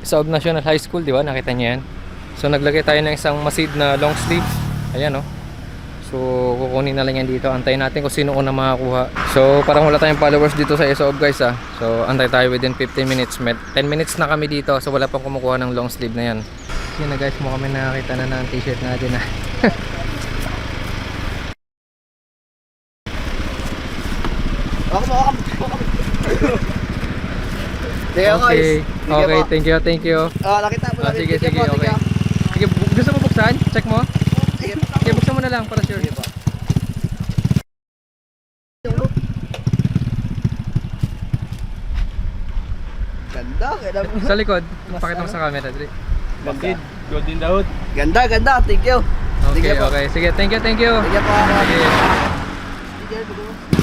Isaog National High School, di ba? Nakita niyo yan. So naglagay tayo ng isang masid na long sleeve. Ayan oh. So kukunin na lang yan dito. Antayin natin kung sino una makakuha. So parang wala tayong followers dito sa Isaog guys ah. So antay tayo within 15 minutes. 10 minutes na kami dito. So wala pang kumukuha ng long sleeve na yan. Yan na guys, mo kami nakakita na ng t-shirt natin ah. Okay. Okay, thank you. Nakita mo lang. Sige, okay. Sige, gusto mo buksan? Check mo. Sige, buksan mo na lang para sure. Ganda. Sa likod, pakita mo sa camera, Dre. Bakit? Golden Daud. Ganda. Thank you. Okay. Sige, thank you. Sige po. Sige. Sige.